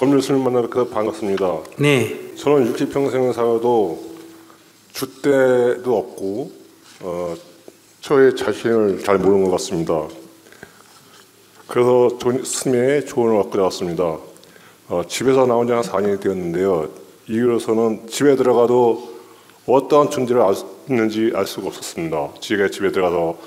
법률스님 만나서 반갑습니다. 네. 저는 60평생 살아도 줏대도 없고 저의 자신을 잘 모르는 것 같습니다. 그래서 스님의 조언을 얻고 나왔습니다. 집에서 나온 지 한 4년이 되었는데요. 이후로서는 집에 들어가도 어떠한 존재를 있는지 알 수가 없었습니다. 제가 집에 들어가서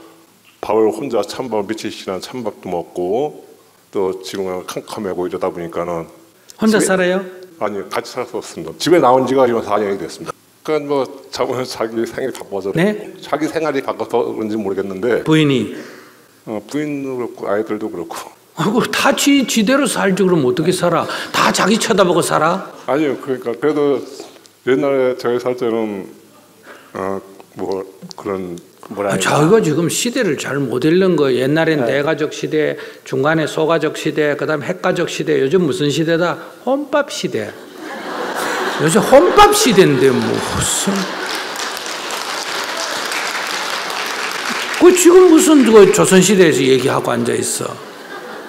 밥을 혼자 찬밥 며칠씩이나 찬밥도 먹고 또 지금은 캄캄하고 이러다 보니까는 혼자 살아요? 아니 같이 살았었습니다. 집에 나온 지가 지금 4년이 됐습니다. 그러니까 뭐 자기 생활이 바빠서 네? 자기 생활이 바빠서 그런지 모르겠는데 부인이? 부인도 그렇고 아이들도 그렇고. 아이고 다 지대로 살지 그럼 어떻게 살아? 다 자기 쳐다보고 살아? 아니요, 그러니까 그래도 옛날에 저희 살 때는 뭐 그런 뭐라 자기가 지금 시대를 잘 못 읽는 거예요. 옛날엔 대가족 시대, 중간에 소가족 시대, 그다음 핵가족 시대. 요즘 무슨 시대다? 혼밥 시대. 요즘 혼밥 시대인데 무슨? 그 지금 무슨 그 조선 시대에서 얘기하고 앉아 있어?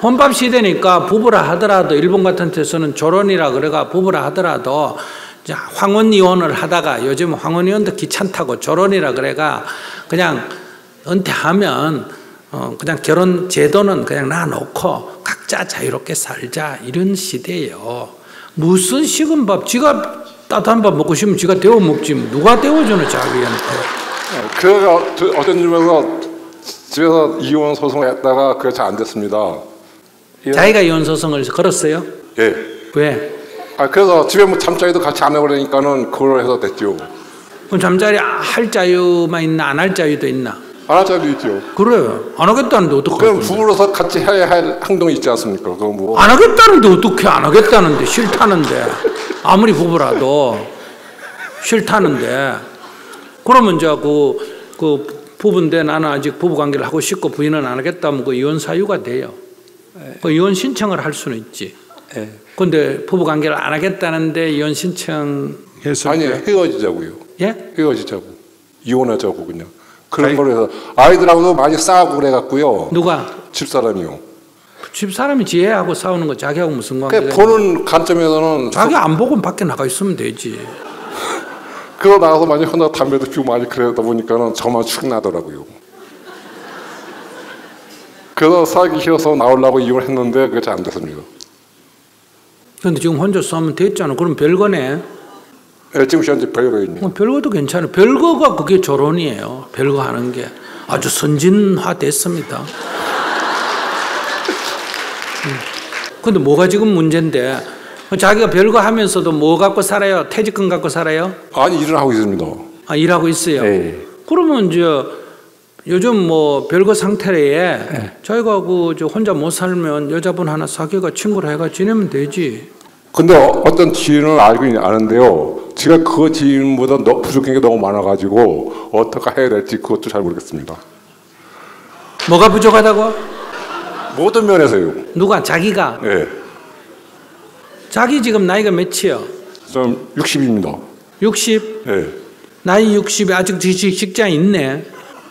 혼밥 시대니까 부부라 하더라도 일본 같은 데서는 조론이라 그래가 부부라 하더라도 황혼 이혼을 하다가 요즘 황혼 이혼도 귀찮다고 조론이라 그래가 그냥 은퇴하면 그냥 결혼 제도는 그냥 놔놓고 각자 자유롭게 살자 이런 시대예요. 무슨 식은 밥? 지가 따뜻한 밥 먹고 싶으면 지가 데워 먹지 누가 데워주는 자기한테. 그래가 어떤 집에서 이혼 소송했다가 그게 잘 안 됐습니다. 자기가 이혼 소송을 걸었어요? 예. 왜? 그래서 집에 뭐 잠자리도 같이 안 하고 그러니까는 그걸 해서 됐죠. 그럼 잠자리 할 자유만 있나 안 할 자유도 있나? 안 할 자유도 있죠. 그래. 안 하겠다는데 어떡해? 그럼 부부로서 같이 해야 할 행동이 있지 않습니까? 그거 뭐. 안 하겠다는데 어떡해? 안 하겠다는데 싫다는데 아무리 부부라도 싫다는데 그러면 이제 그 부부인데 나는 아직 부부 관계를 하고 싶고 부인은 안 하겠다면 그 이혼 사유가 돼요. 그 이혼 신청을 할 수는 있지. 그런데 부부 관계를 안 하겠다는데 이혼 신청해서 아니 헤어지자고요. 예? 헤어지자고 이혼하자고 그냥 그런 걸 해서 아이들하고도 많이 싸우고 그래갖고요. 누가? 집사람이요. 집사람이 지혜하고 싸우는 거 자기하고 무슨 관계가? 보는 관점에서는 자기 안 보고 밖에 나가 있으면 되지. 그러고 나가서 많이 혼자 담배도 피우고 많이 그러다 보니까는 저만 축나더라고요. 그래서 살기 싫어서 나오려고 이혼했는데 그게 잘 안 됐습니다. 그런데 지금 혼자 싸우면 됐잖아. 그럼 별거네. 지금 현재 별거 있네요. 별거도 괜찮아요. 별거가 그게 조론이에요. 별거 하는 게 아주 선진화됐습니다. 근데 뭐가 지금 문제인데 자기가 별거 하면서도 뭐 갖고 살아요? 퇴직금 갖고 살아요? 아니 일을 하고 있습니다. 아 일하고 있어요? 네. 그러면 이제 요즘 뭐 별거 상태에 저희가 저 혼자 못 살면 여자분 하나 사귀어가 친구를 해가 지내면 되지. 근데 어떤 지인을 알고 아는데요. 제가 그 지인보다 부족한 게 너무 많아가지고 어떻게 해야 될지 그것도 잘 모르겠습니다. 뭐가 부족하다고? 모든 면에서요. 누가? 자기가? 네. 자기 지금 나이가 몇이요? 좀 60입니다. 60? 네. 나이 60에 아직 직장 있네.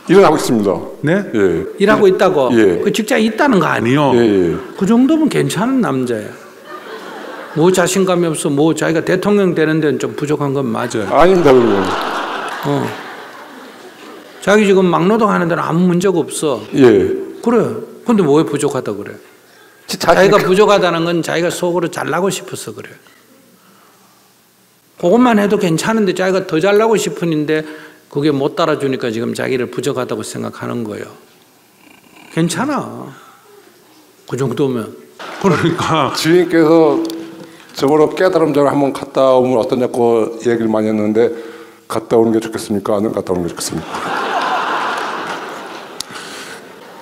일을 하고 있습니다. 네? 예. 일하고 있다고? 예. 그 직장이 있다는 거 아니요? 예. 그 정도면 괜찮은 남자야. 뭐 자신감이 없어, 뭐 자기가 대통령 되는 데는 좀 부족한 건 맞아요. 아닙니다, 그러면. 자기 지금 막노동 하는 데는 아무 문제가 없어. 예. 그래. 근데 왜 부족하다 그래? 자기가 부족하다는 건 자기가 속으로 잘나고 싶어서 그래. 그것만 해도 괜찮은데 자기가 더 잘나고 싶은데 그게 못 따라주니까 지금 자기를 부족하다고 생각하는 거예요. 괜찮아. 그 정도면. 그러니까 주인께서 저번에 깨달음전을 한번 갔다 오면 어떠냐고 얘기를 많이 했는데 갔다 오는 게 좋겠습니까? 안 갔다 오는 게 좋겠습니까?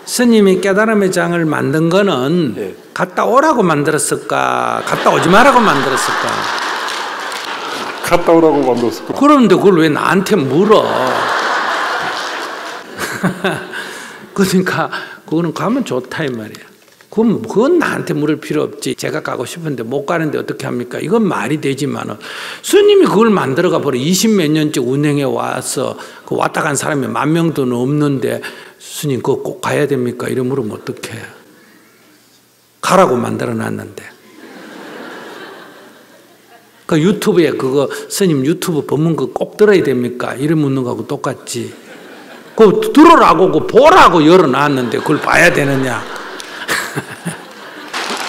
스님이 깨달음의 장을 만든 거는 갔다 오라고 만들었을까? 갔다 오지 말라고 만들었을까? 갔다 오라고 만들었을까? 그런데 그걸 왜 나한테 물어? 그러니까 그거는 가면 좋다 이 말이야. 그건 나한테 물을 필요 없지. 제가 가고 싶은데 못 가는데 어떻게 합니까? 이건 말이 되지만은 스님이 그걸 만들어가 버려 20몇 년째 운행해 와서 그 왔다 간 사람이 10,000명도 넘는데 스님 그거 꼭 가야 됩니까? 이래 물으면 어떡해. 가라고 만들어 놨는데. 그 유튜브에 그거 스님 유튜브 법문 꼭 들어야 됩니까? 이래 묻는 거하고 똑같지. 그 들으라고 그 보라고 열어놨는데 그걸 봐야 되느냐?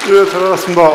예, 잘 알았습니다.